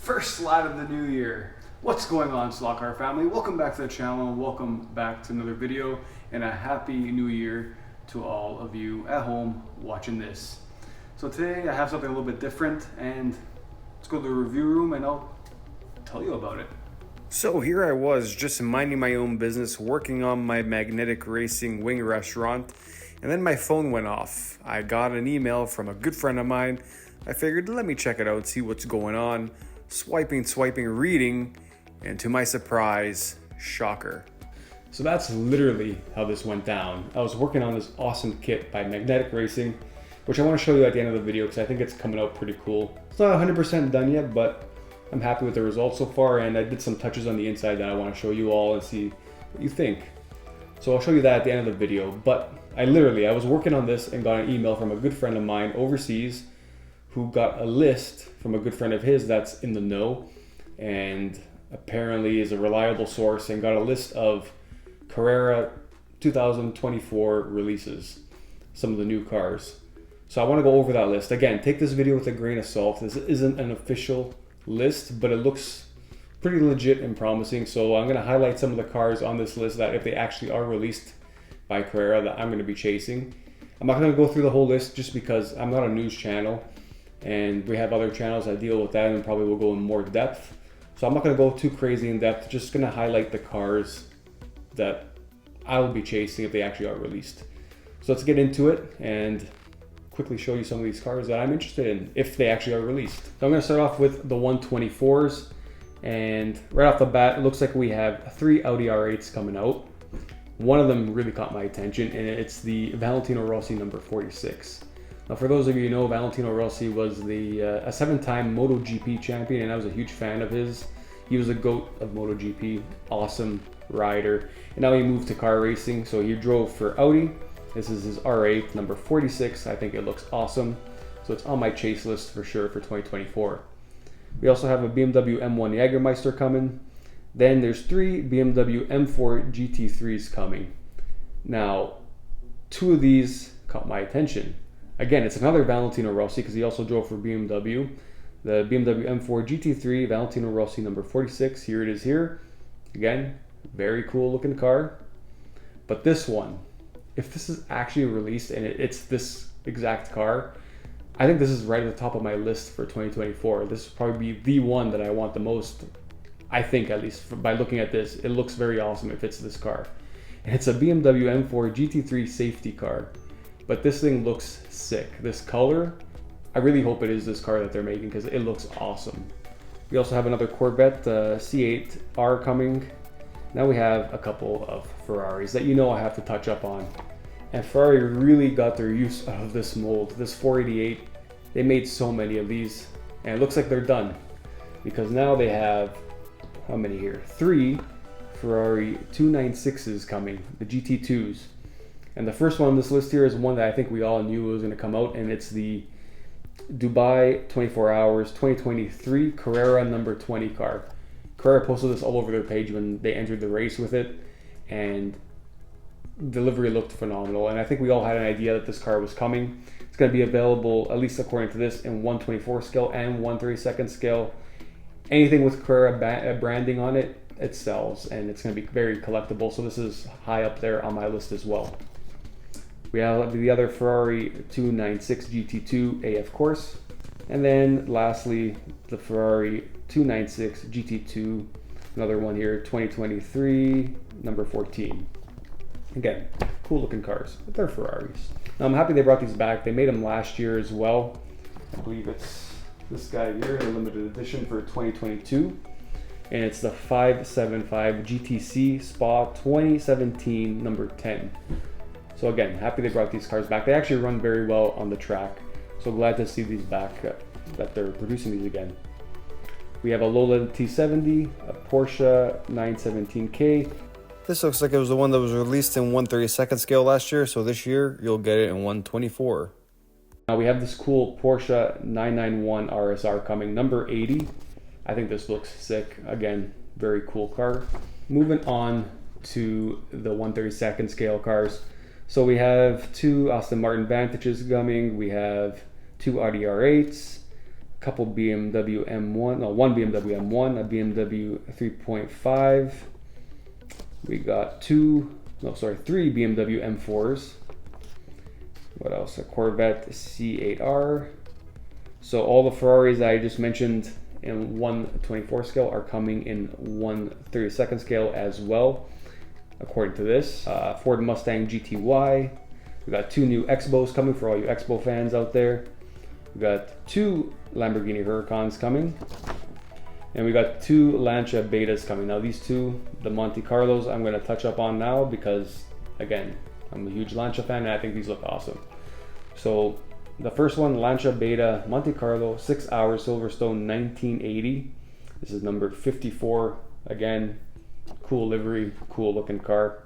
First slide of the new year. What's going on, Slot Car family? Welcome back to the channel. Welcome back to another video, and a happy new year to all of you at home watching this. So today I have something a little bit different, and let's go to the review room and I'll tell you about it. So here I was, just minding my own business, working on my magnetic racing wing restaurant, and then my phone went off. I got an email from a good friend of mine. I figured, let me check it out, see what's going on. Swiping, reading, and to my surprise, shocker. So that's literally how this went down. I was working on this awesome kit by Magnetic Racing, which I want to show you at the end of the video because I think it's coming out pretty cool. It's not 100% done yet, but I'm happy with the results so far, and I did some touches on the inside that I want to show you all and see what you think. So I'll show you that at the end of the video, but I was working on this and got an email from a good friend of mine overseas who got a list from a good friend of his that's in the know and apparently is a reliable source, and got a list of Carrera 2024 releases, some of the new cars. So I want to go over that list. Again, take this video with a grain of salt. This isn't an official list, but it looks pretty legit and promising. So I'm going to highlight some of the cars on this list that if they actually are released by Carrera that I'm going to be chasing. I'm not going to go through the whole list just because I'm not a news channel, and we have other channels that deal with that and probably will go in more depth. So I'm not going to go too crazy in depth, just going to highlight the cars that I will be chasing if they actually are released. So let's get into it and quickly show you some of these cars that I'm interested in if they actually are released. So I'm going to start off with the 124s, and right off the bat it looks like we have 3 Audi R8s coming out. One of them really caught my attention, and it's the Valentino Rossi number 46. Now, for those of you who know, Valentino Rossi was a 7-time MotoGP champion, and I was a huge fan of his. He was a GOAT of MotoGP, awesome rider. And now he moved to car racing, so he drove for Audi. This is his R8, number 46. I think it looks awesome. So it's on my chase list for sure for 2024. We also have a BMW M1 Jägermeister coming. Then there's 3 BMW M4 GT3s coming. Now, 2 of these caught my attention. Again, it's another Valentino Rossi because he also drove for BMW. The BMW M4 GT3 Valentino Rossi number 46. Here it is here. Again, very cool looking car. But this one, if this is actually released and it's this exact car, I think this is right at the top of my list for 2024. This will probably be the one that I want the most. I think, at least by looking at this, it looks very awesome if it's this car. And it's a BMW M4 GT3 safety car. But this thing looks sick. This color, I really hope it is this car that they're making because it looks awesome. We also have another Corvette C8R coming. Now we have a couple of Ferraris that I have to touch up on. And Ferrari really got their use out of this mold. This 488, they made so many of these, and it looks like they're done. Because now they have, how many here? 3 Ferrari 296s coming, the GT2s. And the first one on this list here is one that I think we all knew was going to come out, and it's the Dubai 24 Hours 2023 Carrera number 20 car. Carrera posted this all over their page when they entered the race with it, and delivery looked phenomenal. And I think we all had an idea that this car was coming. It's going to be available, at least according to this, in 1/24 scale and 1/32 scale. Anything with Carrera branding on it, it sells, and it's going to be very collectible. So this is high up there on my list as well. We have the other Ferrari 296 GT2 AF Course. And then lastly, the Ferrari 296 GT2, another one here, 2023, number 14. Again, cool looking cars, but they're Ferraris. Now I'm happy they brought these back. They made them last year as well. I believe it's this guy here, the limited edition for 2022. And it's the 575 GTC Spa 2017 number 10. So again, happy they brought these cars back. They actually run very well on the track. So glad to see these back, that they're producing these again. We have a Lola T70, a Porsche 917K. This looks like it was the one that was released in 1/32 scale last year. So this year you'll get it in 1/24. Now we have this cool Porsche 991 RSR coming, number 80. I think this looks sick. Again, very cool car. Moving on to the 1/32 scale cars. So we have 2 Aston Martin Vantages coming. We have 2 Audi R8s, couple BMW M1, no, one BMW M1, a BMW 3.5. We got three BMW M4s. What else? A Corvette C8R. So all the Ferraris I just mentioned in 1/24 scale are coming in 1/32 scale as well, according to this. Ford Mustang GTY. We got 2 new Expos coming for all you Expo fans out there. We got 2 Lamborghini Huracans coming. And we got 2 Lancia Betas coming. Now these 2, the Monte Carlos, I'm gonna touch up on now because, again, I'm a huge Lancia fan and I think these look awesome. So the first one, Lancia Beta Monte Carlo, 6 hours Silverstone 1980. This is number 54. Again, cool livery, cool looking car.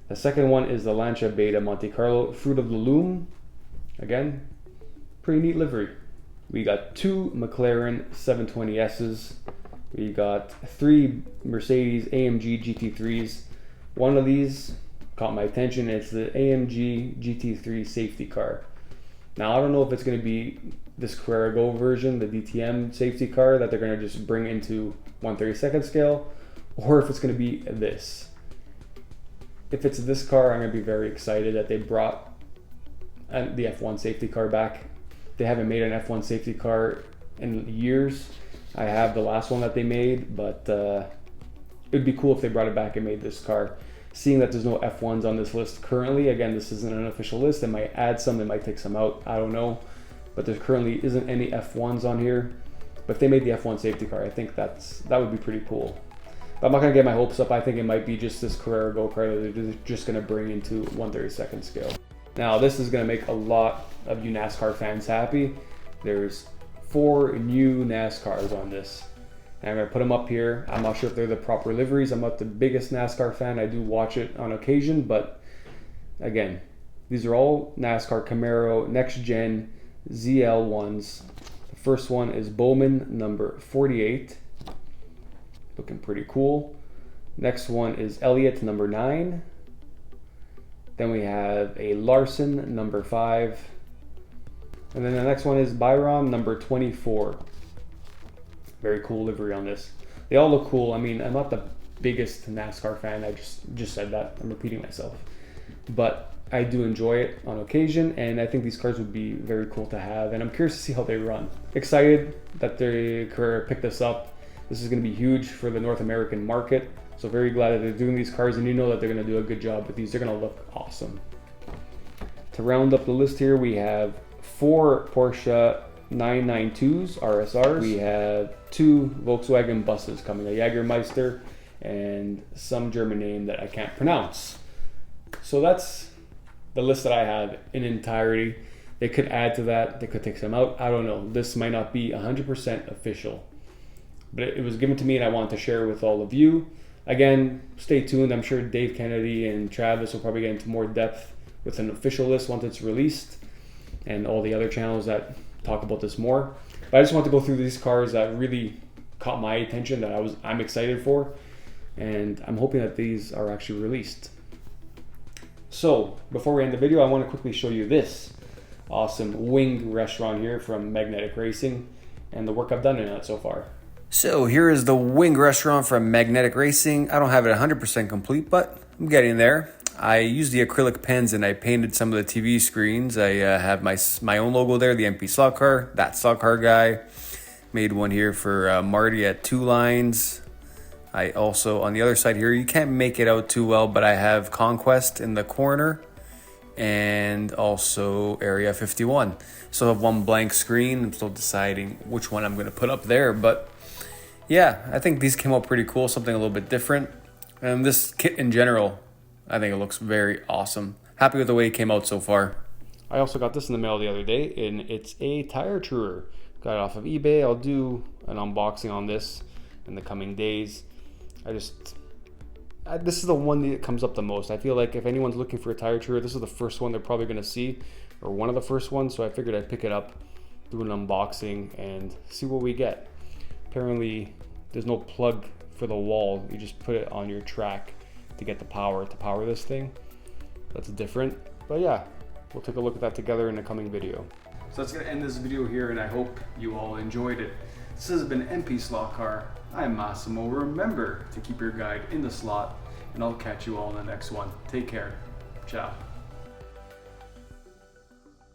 The second one is the Lancia Beta Monte Carlo Fruit of the Loom. Again, pretty neat livery. We got 2 McLaren 720Ss. We got 3 Mercedes AMG GT3s. One of these caught my attention. It's the AMG GT3 safety car. Now I don't know if it's going to be this Carrera Go version, the DTM safety car that they're going to just bring into 1/32 scale, or if it's going to be this. If it's this car, I'm going to be very excited that they brought the F1 safety car back. They haven't made an F1 safety car in years. I have the last one that they made, but it'd be cool if they brought it back and made this car. Seeing that there's no F1s on this list currently, again, this isn't an official list. They might add some, they might take some out, I don't know. But there currently isn't any F1s on here. But if they made the F1 safety car, I think that would be pretty cool. But I'm not gonna get my hopes up. I think it might be just this Carrera Go car that they're just gonna bring into 1/32 scale. Now this is gonna make a lot of you NASCAR fans happy. There's 4 new NASCARs on this. And I'm gonna put them up here. I'm not sure if they're the proper liveries. I'm not the biggest NASCAR fan. I do watch it on occasion, but again, these are all NASCAR Camaro Next Gen ZL ones. The first one is Bjoem number 48. Looking pretty cool. Next one is Elliott number 9. Then we have a Larson number 5. And then the next one is Byron number 24. Very cool livery on this. They all look cool. I mean, I'm not the biggest NASCAR fan. I just said that. I'm repeating myself. But I do enjoy it on occasion, and I think these cars would be very cool to have, and I'm curious to see how they run. Excited that Carrera picked this up. This is going to be huge for the North American market, so very glad that they're doing these cars, and you know that they're going to do a good job with these. They're going to look awesome. To round up the list here, we have 4 Porsche 992s RSRs. We have 2 Volkswagen buses coming, a Jägermeister and some German name that I can't pronounce. So that's the list that I have in entirety. They could add to that, they could take some out, I don't know. This might not be 100% official, but it was given to me and I wanted to share it with all of you. Again, stay tuned. I'm sure Dave Kennedy and Travis will probably get into more depth with an official list once it's released, and all the other channels that talk about this more. But I just want to go through these cars that really caught my attention, that I'm excited for, and I'm hoping that these are actually released. So before we end the video, I want to quickly show you this awesome wing restaurant here from Magnetic Racing and the work I've done in it so far. So here is the wing restaurant from Magnetic Racing. I don't have it 100% complete, but I'm getting there. I used the acrylic pens and I painted some of the TV screens. I have my own logo there, the MP slot car, that slot car guy. Made one here for Marty at 2 lines. I also, on the other side here, you can't make it out too well, but I have Conquest in the corner and also Area 51. So I have one blank screen. I'm still deciding which one I'm going to put up there, but yeah, I think these came out pretty cool, something a little bit different. And this kit in general, I think it looks very awesome. Happy with the way it came out so far. I also got this in the mail the other day, and it's a tire truer. Got it off of eBay. I'll do an unboxing on this in the coming days. This is the one that comes up the most. I feel like if anyone's looking for a tire truer, this is the first one they're probably going to see, or one of the first ones. So I figured I'd pick it up, do an unboxing, and see what we get. Apparently, there's no plug for the wall. You just put it on your track to get the power to power this thing. That's different, but yeah, we'll take a look at that together in a coming video. So that's going to end this video here, and I hope you all enjoyed it. This has been MP Slot Car. I'm Massimo. Remember to keep your guide in the slot, and I'll catch you all in the next one. Take care. Ciao.